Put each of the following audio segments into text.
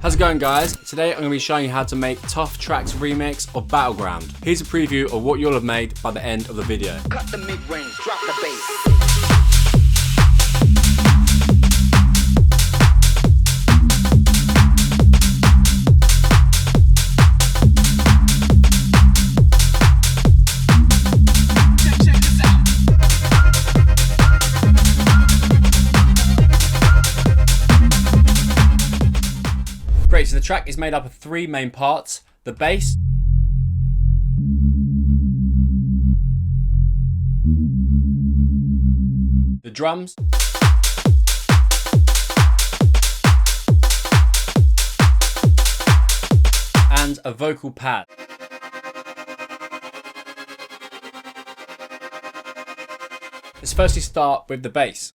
How's it going, guys? Today I'm going to be showing you how to make Tough Tracks remix of Battleground. Here's a preview of what you'll have made by the end of the video. Cut the mid-range, drop the bass. Great, so the track is made up of three main parts: the bass, the drums, and a vocal pad. Let's firstly start with the bass.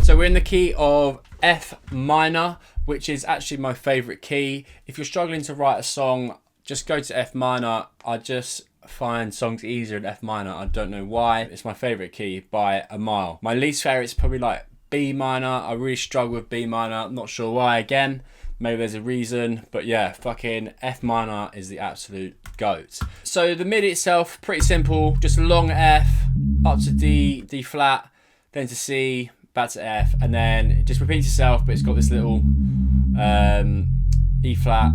So we're in the key of F minor, which is actually my favorite key. If you're struggling to write a song, just go to F minor. I just find songs easier in F minor. I don't know why. It's my favorite key by a mile. My least favorite is probably like B minor. I really struggle with B minor. I'm not sure why. Again, maybe there's a reason, but yeah, fucking F minor is the absolute GOAT. So the MIDI itself, pretty simple. Just a long F, up to D, D flat, then to C, back to F, and then it just repeats itself, but it's got this little E flat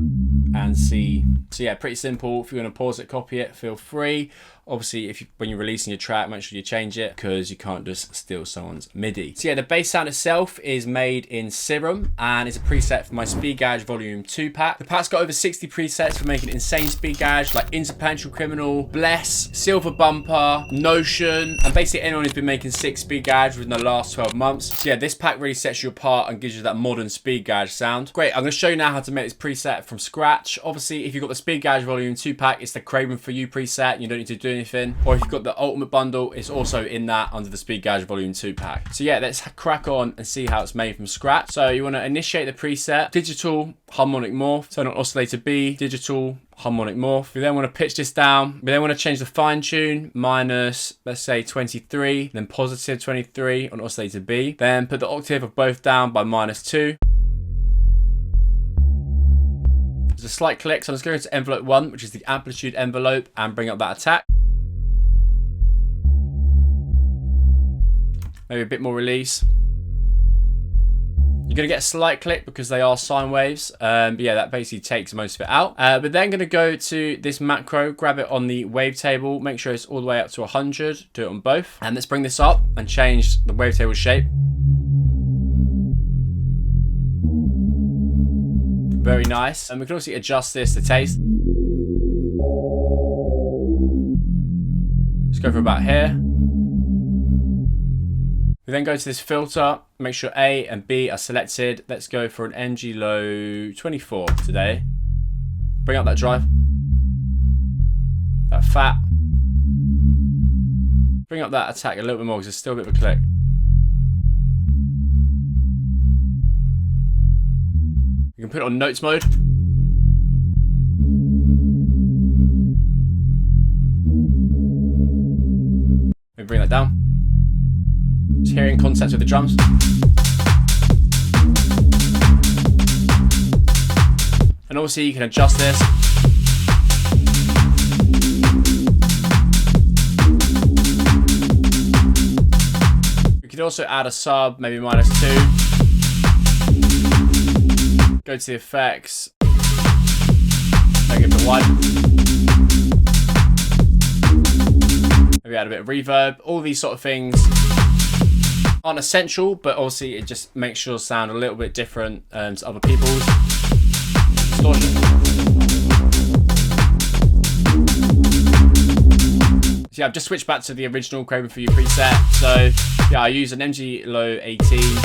and C. So yeah, pretty simple. If you want to pause it, copy it, feel free. Obviously, when you're releasing your track, make sure you change it because you can't just steal someone's MIDI. So yeah, the bass sound itself is made in Serum and it's a preset for my Speed Gauge Volume 2 pack. The pack's got over 60 presets for making insane speed gauge, like Interplanetary Criminal, Bless, Silver Bumper, Notion, and basically anyone who's been making 6 speed gauge within the last 12 months. So yeah, this pack really sets you apart and gives you that modern speed gauge sound. Great, I'm going to show you now how to make this preset from scratch. Obviously, if you've got the Speed Gauge Volume 2 pack, it's the Craven For You preset. You don't need to do anything. Or if you've got the Ultimate Bundle, it's also in that under the Speed Gauge Volume 2 pack. So yeah, let's crack on and see how it's made from scratch. So you want to initiate the preset, digital harmonic morph, turn on oscillator B, digital harmonic morph. We then want to pitch this down. We then want to change the fine tune, minus, let's say 23, then positive 23 on oscillator B. Then put the octave of both down by -2. There's a slight click, so I'm just going to envelope 1, which is the amplitude envelope, and bring up that attack. Maybe a bit more release. You're going to get a slight click because they are sine waves. But yeah, that basically takes most of it out. But then going to go to this macro, grab it on the wavetable, make sure it's all the way up to 100, do it on both. And let's bring this up and change the wavetable shape. Very nice. And we can also adjust this to taste. Let's go for about here. We then go to this filter, make sure A and B are selected. Let's go for an NG low 24 today. Bring up that drive. That fat. Bring up that attack a little bit more because there's still a bit of a click. You can put it on notes mode. Maybe bring that down. Just hearing concepts with the drums. And obviously you can adjust this. We could also add a sub, maybe -2. Go to the effects. Make it a bit wide. Maybe add a bit of reverb. All these sort of things aren't essential, but obviously it just makes your sound a little bit different to other people's. Distortion. So yeah, I've just switched back to the original Craven For You preset. So yeah, I use an MG low 18.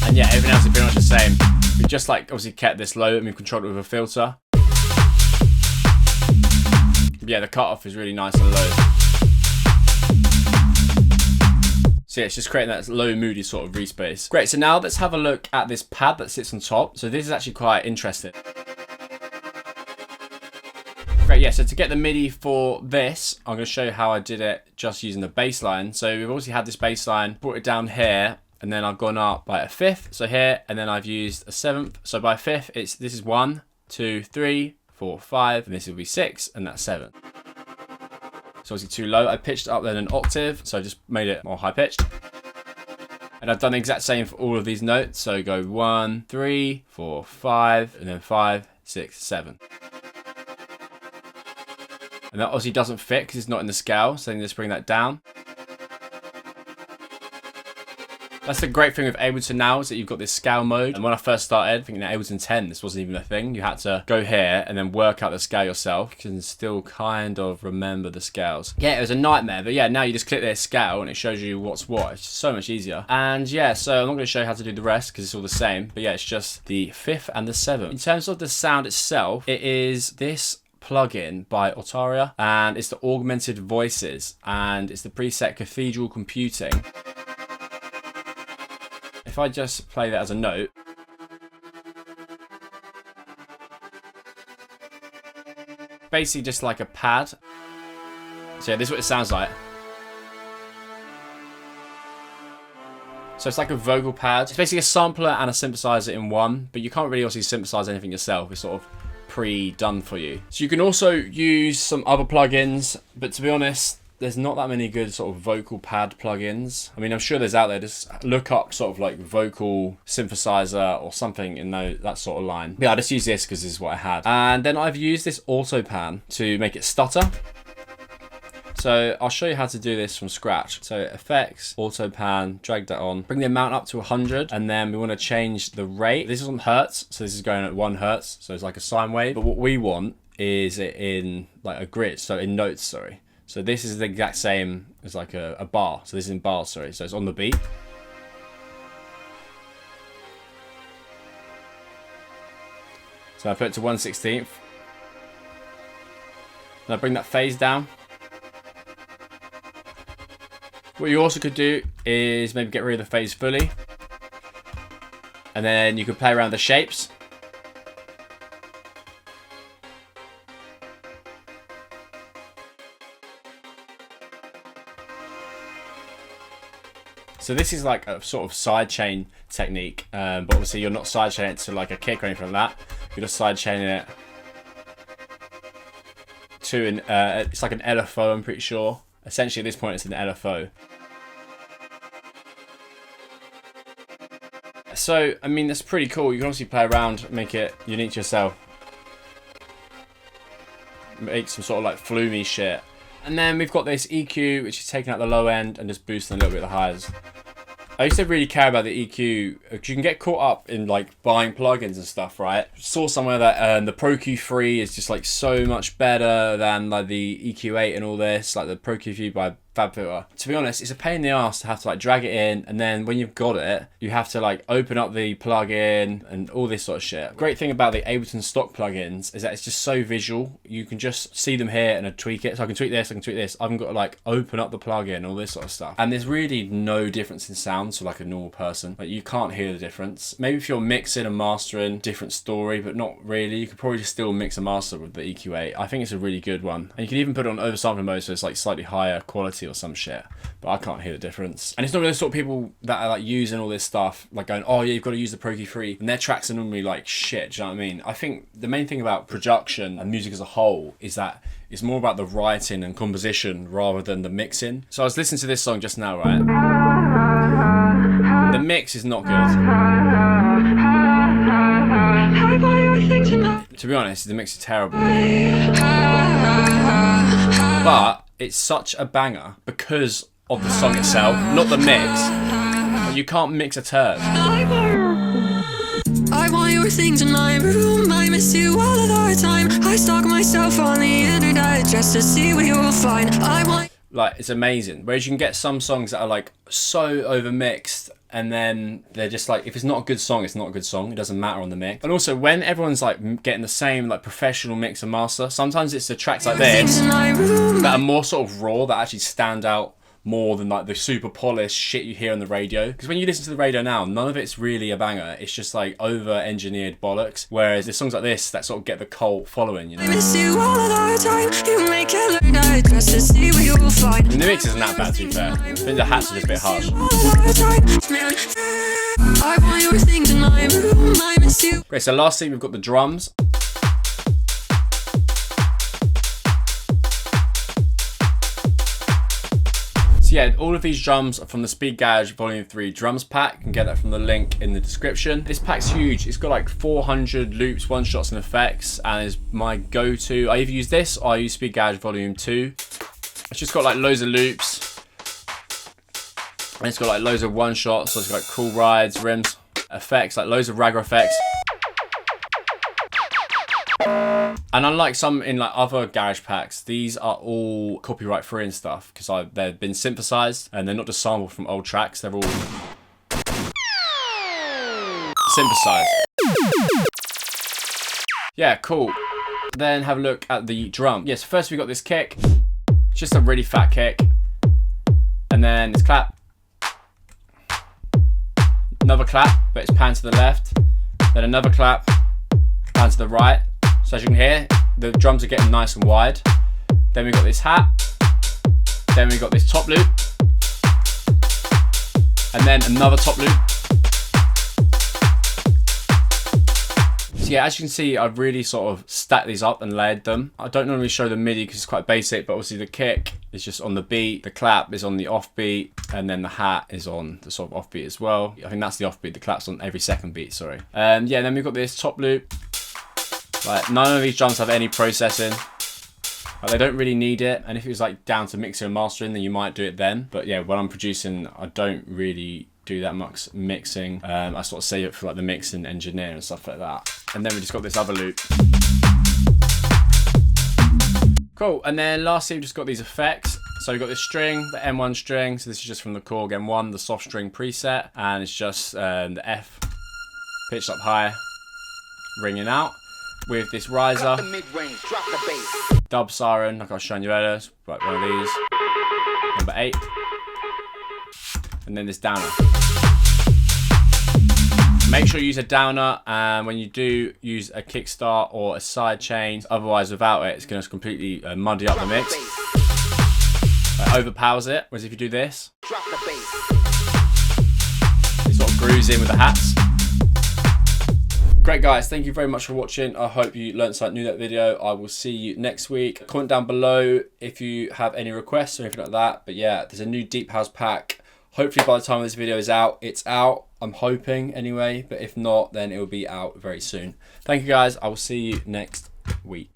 And yeah, everything else is pretty much the same. We've just like obviously kept this low and we've controlled it with a filter. Yeah, the cutoff is really nice and low. So yeah, it's just creating that low moody sort of respace. Great, so now let's have a look at this pad that sits on top. So this is actually quite interesting. Great, yeah, so to get the MIDI for this, I'm going to show you how I did it just using the bass line. So we've obviously had this bass line, brought it down here, and then I've gone up by a fifth, so here, and then I've used a seventh, so by a fifth, this is 1, 2, 3, 4, 5, and this will be 6, and that's 7. So obviously too low. I pitched it up then an octave, so I just made it more high pitched. And I've done the exact same for all of these notes, so go 1, 3, 4, 5, and then 5, 6, 7. And that obviously doesn't fit because it's not in the scale, so then just bring that down. That's the great thing with Ableton now, is that you've got this scale mode. And when I first started, I think in Ableton 10, this wasn't even a thing. You had to go here and then work out the scale yourself. You can still kind of remember the scales. Yeah, it was a nightmare, but yeah, now you just click their scale and it shows you what's what. It's just so much easier. And yeah, so I'm not gonna show you how to do the rest because it's all the same, but yeah, it's just the 5th and the 7th. In terms of the sound itself, it is this plugin by Otaria, and it's the augmented voices, and it's the preset Cathedral Computing. If I just play that as a note, basically just like a pad. So yeah, this is what it sounds like. So it's like a vocal pad. It's basically a sampler and a synthesizer in one, but you can't really also synthesize anything yourself. It's sort of pre-done for you. So you can also use some other plugins, but to be honest, there's not that many good sort of vocal pad plugins. I mean, I'm sure there's out there. Just look up sort of like vocal synthesizer or something in that sort of line. But yeah, I just use this because this is what I had. And then I've used this auto pan to make it stutter. So I'll show you how to do this from scratch. So effects, auto pan, drag that on, bring the amount up to 100, and then we want to change the rate. This is on hertz, so this is going at 1 hertz, so it's like a sine wave. But what we want is it in like a grid, so in notes, sorry. So this is the exact same as like a bar. So this is in bars, sorry. So it's on the beat. So I put it to 1/16. And I bring that phase down. What you also could do is maybe get rid of the phase fully. And then you could play around the shapes. So this is like a sort of sidechain technique, but obviously you're not sidechaining it to like a kick or anything like that. You're just sidechaining it to it's like an LFO, I'm pretty sure. Essentially at this point it's an LFO. So, I mean, that's pretty cool. You can obviously play around, make it unique to yourself. Make some sort of like flumy shit. And then we've got this EQ, which is taking out the low end and just boosting a little bit the highs. I used to really care about the EQ because you can get caught up in like buying plugins and stuff, right? Saw somewhere that the Pro Q3 is just like so much better than like the EQ8 and all this, like the Pro Q3 by FabFilter. To be honest, it's a pain in the ass to have to like drag it in, and then when you've got it, you have to like open up the plugin and all this sort of shit. Great thing about the Ableton stock plugins is that it's just so visual. You can just see them here and tweak it. So I can tweak this, I can tweak this. I haven't got to like open up the plugin, all this sort of stuff. And there's really no difference in sound to like a normal person. Like you can't hear the difference. Maybe if you're mixing and mastering, different story, but not really. You could probably just still mix and master with the EQ8. I think it's a really good one. And you can even put it on oversampling mode so it's like slightly higher quality or some shit, but I can't hear the difference. And it's not really the sort of people that are like using all this stuff, like going, oh yeah, you've got to use the Pro Q3, and their tracks are normally like shit, do you know what I mean? I think the main thing about production and music as a whole is that it's more about the writing and composition rather than the mixing. So I was listening to this song just now, right? The mix is not good. To be honest, the mix is terrible. But it's such a banger because of the song itself, not the mix. You can't mix a turd. I want your things in my room. I miss you all of the time. I stalk myself on the internet just to see what you'll find. Like, it's amazing. Whereas you can get some songs that are like so overmixed, and then they're just like, if it's not a good song, it's not a good song. It doesn't matter on the mix. And also, when everyone's like getting the same like professional mix and master, sometimes it's the tracks like this that are more sort of raw, that actually stand out more than like the super polished shit you hear on the radio. Because when you listen to the radio now, none of it's really a banger. It's just like over-engineered bollocks. Whereas there's songs like this that sort of get the cult following, you know? I miss you all of the time. You make it look like just to see what you will find. The mix isn't that bad, to be fair. I think the hats are just a bit harsh. I want your things in my room. I miss you. Great, so lastly, we've got the drums. So yeah, all of these drums are from the Speed Garage Volume 3 drums pack. You can get that from the link in the description. This pack's huge. It's got like 400 loops, one shots and effects, and is my go-to. I either use this or I use Speed Garage Volume 2. It's just got like loads of loops. And it's got like loads of one shots, so it's got like cool rides, rims, effects, like loads of ragga effects. And unlike some in like other garage packs, these are all copyright free and stuff because they've been synthesized and they're not just sampled from old tracks. They're all synthesized. Yeah, cool. Then have a look at the drum. Yes, first we got this kick. It's just a really fat kick. And then this clap. Another clap, but it's pan to the left. Then another clap, pan to the right. So as you can hear, the drums are getting nice and wide. Then we got this hat. Then we got this top loop. And then another top loop. So yeah, as you can see, I've really sort of stacked these up and layered them. I don't normally show the MIDI because it's quite basic, but obviously the kick is just on the beat, the clap is on the offbeat, and then the hat is on the sort of offbeat as well. I think that's the offbeat, the clap's on every second beat, sorry. Yeah, then we've got this top loop. Like, none of these drums have any processing. Like, they don't really need it, and if it was like down to mixing and mastering, then you might do it then. But yeah, when I'm producing, I don't really do that much mixing. I sort of save it for like the mix and engineer and stuff like that. And then we just got this other loop. Cool, and then lastly, we've just got these effects. So we've got this string, the M1 string. So this is just from the Korg M1, the soft string preset. And it's just the F pitched up high, ringing out. With this riser, dub siren, like I was showing you earlier, like one of these, number 8, and then this downer. Make sure you use a downer, and when you do, use a kickstart or a side chain. Otherwise, without it, it's going to completely muddy up the mix. It overpowers it, whereas if you do this, it sort of grooves in with the hats. Great guys, thank you very much for watching. I hope you learned something new in that video. I will see you next week. Comment down below if you have any requests or anything like that. But yeah, there's a new Deep House pack. Hopefully by the time this video is out, it's out. I'm hoping anyway, but if not, then it will be out very soon. Thank you guys, I will see you next week.